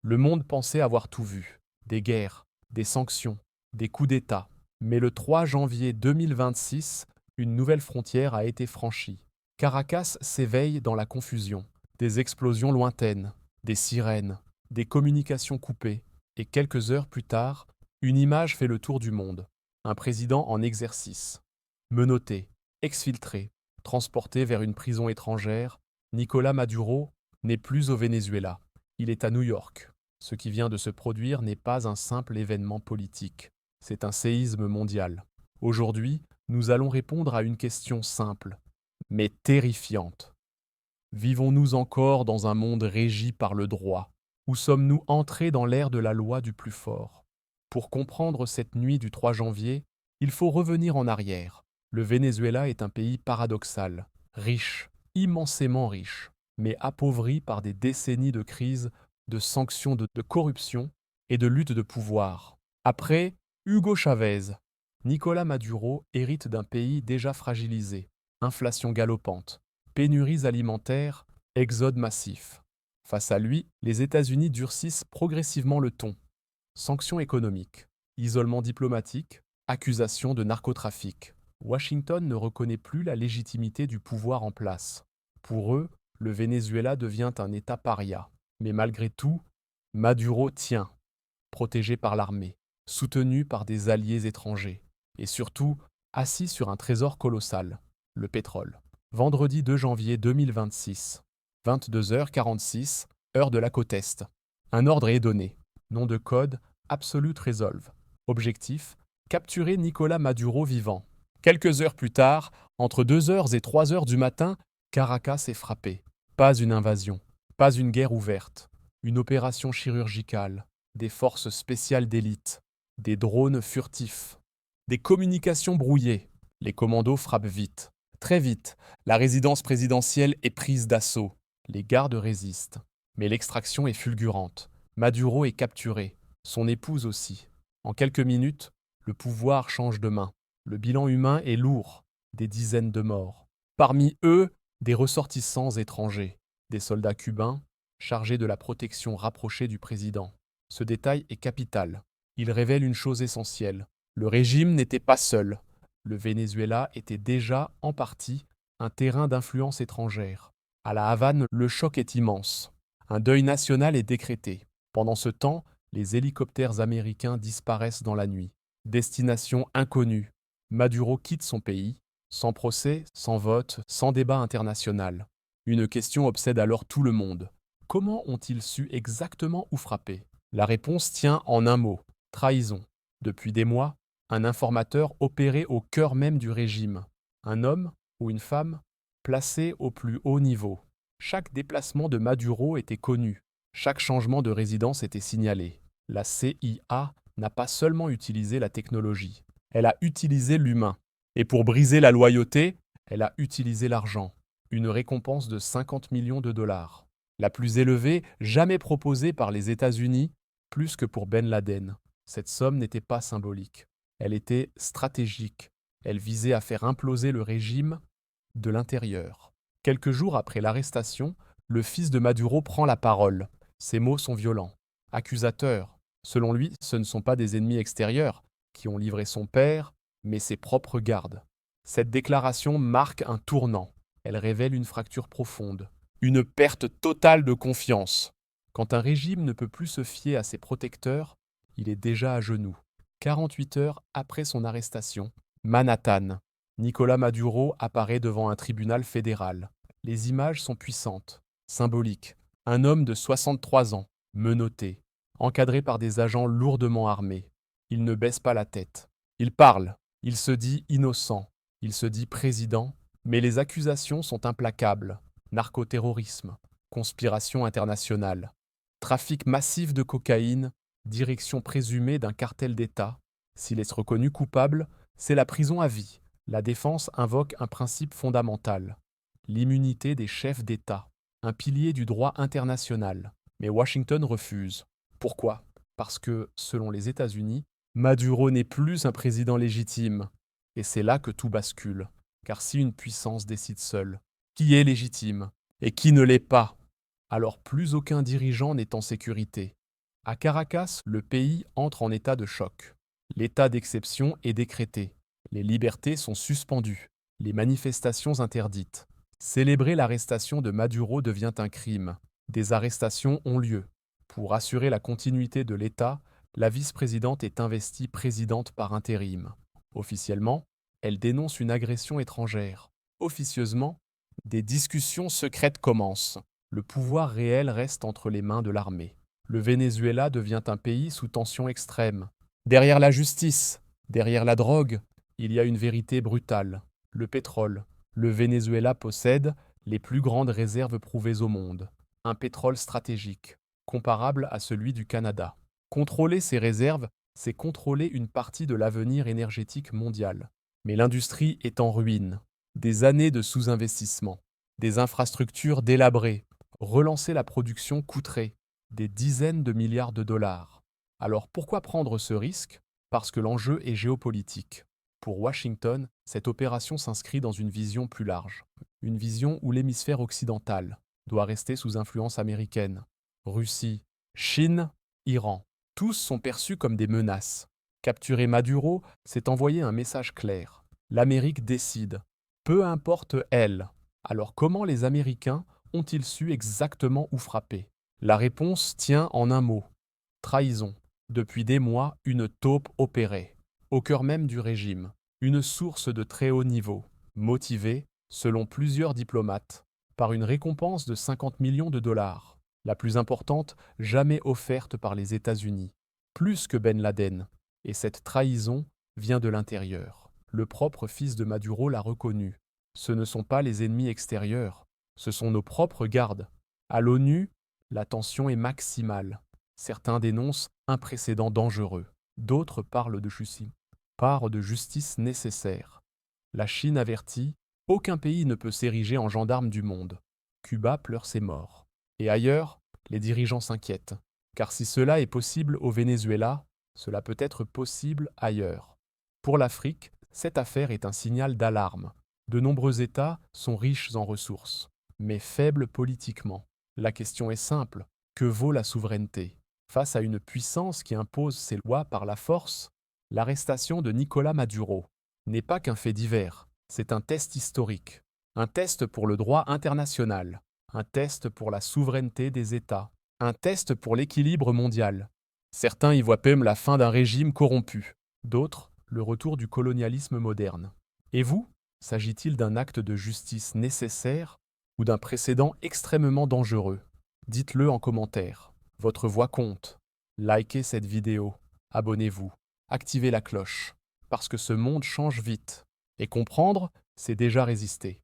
Le monde pensait avoir tout vu. Des guerres, des sanctions, des coups d'État. Mais le 3 janvier 2026, une nouvelle frontière a été franchie. Caracas s'éveille dans la confusion. Des explosions lointaines, des sirènes, des communications coupées. Et quelques heures plus tard, une image fait le tour du monde. Un président en exercice. Menotté, exfiltré, transporté vers une prison étrangère, Nicolas Maduro n'est plus au Venezuela. Il est à New York. Ce qui vient de se produire n'est pas un simple événement politique, c'est un séisme mondial. Aujourd'hui, nous allons répondre à une question simple, mais terrifiante. Vivons-nous encore dans un monde régi par le droit, ou sommes-nous entrés dans l'ère de la loi du plus fort? Pour comprendre cette nuit du 3 janvier, il faut revenir en arrière. Le Venezuela est un pays paradoxal, riche, immensément riche, mais appauvri par des décennies de crise, de sanctions, de corruption et de lutte de pouvoir. Après Hugo Chavez, Nicolas Maduro hérite d'un pays déjà fragilisé, inflation galopante, pénuries alimentaires, exode massif. Face à lui, les États-Unis durcissent progressivement le ton. Sanctions économiques, isolement diplomatique, accusations de narcotrafic. Washington ne reconnaît plus la légitimité du pouvoir en place. Pour eux, le Venezuela devient un État paria. Mais malgré tout, Maduro tient, protégé par l'armée, soutenu par des alliés étrangers, et surtout assis sur un trésor colossal, le pétrole. Vendredi 2 janvier 2026, 22h46, heure de la côte Est. Un ordre est donné. Nom de code Absolute Resolve. Objectif capturer Nicolas Maduro vivant. Quelques heures plus tard, entre 2h et 3h du matin, Caracas est frappé. Pas une invasion, pas une guerre ouverte, une opération chirurgicale, des forces spéciales d'élite, des drones furtifs, des communications brouillées. Les commandos frappent vite. Très vite, la résidence présidentielle est prise d'assaut. Les gardes résistent. Mais l'extraction est fulgurante. Maduro est capturé. Son épouse aussi. En quelques minutes, le pouvoir change de main. Le bilan humain est lourd. Des dizaines de morts. Parmi eux, des ressortissants étrangers. Des soldats cubains chargés de la protection rapprochée du président. Ce détail est capital. Il révèle une chose essentielle. Le régime n'était pas seul. Le Venezuela était déjà, en partie, un terrain d'influence étrangère. À La Havane, le choc est immense. Un deuil national est décrété. Pendant ce temps, les hélicoptères américains disparaissent dans la nuit. Destination inconnue. Maduro quitte son pays, sans procès, sans vote, sans débat international. Une question obsède alors tout le monde. Comment ont-ils su exactement où frapper? La réponse tient en un mot, trahison. Depuis des mois, un informateur opérait au cœur même du régime. Un homme ou une femme placé au plus haut niveau. Chaque déplacement de Maduro était connu. Chaque changement de résidence était signalé. La CIA n'a pas seulement utilisé la technologie, elle a utilisé l'humain. Et pour briser la loyauté, elle a utilisé l'argent. Une récompense de 50 millions de dollars. La plus élevée jamais proposée par les États-Unis, plus que pour Ben Laden. Cette somme n'était pas symbolique. Elle était stratégique. Elle visait à faire imploser le régime de l'intérieur. Quelques jours après l'arrestation, le fils de Maduro prend la parole. Ses mots sont violents. Accusateurs. Selon lui, ce ne sont pas des ennemis extérieurs qui ont livré son père, mais ses propres gardes. Cette déclaration marque un tournant. Elle révèle une fracture profonde, une perte totale de confiance. Quand un régime ne peut plus se fier à ses protecteurs, il est déjà à genoux. 48 heures après son arrestation, Manhattan. Nicolas Maduro apparaît devant un tribunal fédéral. Les images sont puissantes, symboliques. Un homme de 63 ans, menotté, encadré par des agents lourdement armés. Il ne baisse pas la tête. Il parle. Il se dit innocent. Il se dit président. Mais les accusations sont implacables. Narcoterrorisme, conspiration internationale, trafic massif de cocaïne, direction présumée d'un cartel d'État. S'il est reconnu coupable, c'est la prison à vie. La défense invoque un principe fondamental, l'immunité des chefs d'État, un pilier du droit international. Mais Washington refuse. Pourquoi? Parce que, selon les États-Unis, Maduro n'est plus un président légitime. Et c'est là que tout bascule. Car si une puissance décide seule, qui est légitime et qui ne l'est pas, alors plus aucun dirigeant n'est en sécurité. À Caracas, le pays entre en état de choc. L'état d'exception est décrété. Les libertés sont suspendues. Les manifestations interdites. Célébrer l'arrestation de Maduro devient un crime. Des arrestations ont lieu. Pour assurer la continuité de l'État, la vice-présidente est investie présidente par intérim. Officiellement, elle dénonce une agression étrangère. Officieusement, des discussions secrètes commencent. Le pouvoir réel reste entre les mains de l'armée. Le Venezuela devient un pays sous tension extrême. Derrière la justice, derrière la drogue, il y a une vérité brutale. Le pétrole. Le Venezuela possède les plus grandes réserves prouvées au monde. Un pétrole stratégique, comparable à celui du Canada. Contrôler ces réserves, c'est contrôler une partie de l'avenir énergétique mondial. Mais l'industrie est en ruine. Des années de sous-investissement, des infrastructures délabrées. Relancer la production coûterait des dizaines de milliards de dollars. Alors pourquoi prendre ce risque? Parce que l'enjeu est géopolitique. Pour Washington, cette opération s'inscrit dans une vision plus large. Une vision où l'hémisphère occidental doit rester sous influence américaine. Russie, Chine, Iran. Tous sont perçus comme des menaces. Capturer Maduro, c'est envoyer un message clair. L'Amérique décide. Peu importe elle. Alors comment les Américains ont-ils su exactement où frapper? La réponse tient en un mot. Trahison. Depuis des mois, une taupe opérait. Au cœur même du régime. Une source de très haut niveau. Motivée, selon plusieurs diplomates, par une récompense de 50 millions de dollars. La plus importante jamais offerte par les États-Unis. Plus que Ben Laden. Et cette trahison vient de l'intérieur. Le propre fils de Maduro l'a reconnu. Ce ne sont pas les ennemis extérieurs, ce sont nos propres gardes. À l'ONU, la tension est maximale. Certains dénoncent un précédent dangereux. D'autres parlent de justice nécessaire. La Chine avertit, aucun pays ne peut s'ériger en gendarme du monde. Cuba pleure ses morts. Et ailleurs, les dirigeants s'inquiètent. Car si cela est possible au Venezuela, cela peut être possible ailleurs. Pour l'Afrique, cette affaire est un signal d'alarme. De nombreux États sont riches en ressources, mais faibles politiquement. La question est simple, que vaut la souveraineté? Face à une puissance qui impose ses lois par la force, l'arrestation de Nicolás Maduro n'est pas qu'un fait divers, c'est un test historique, un test pour le droit international, un test pour la souveraineté des États, un test pour l'équilibre mondial. Certains y voient même la fin d'un régime corrompu, d'autres le retour du colonialisme moderne. Et vous, s'agit-il d'un acte de justice nécessaire ou d'un précédent extrêmement dangereux? Dites-le en commentaire. Votre voix compte. Likez cette vidéo, abonnez-vous, activez la cloche, parce que ce monde change vite. Et comprendre, c'est déjà résister.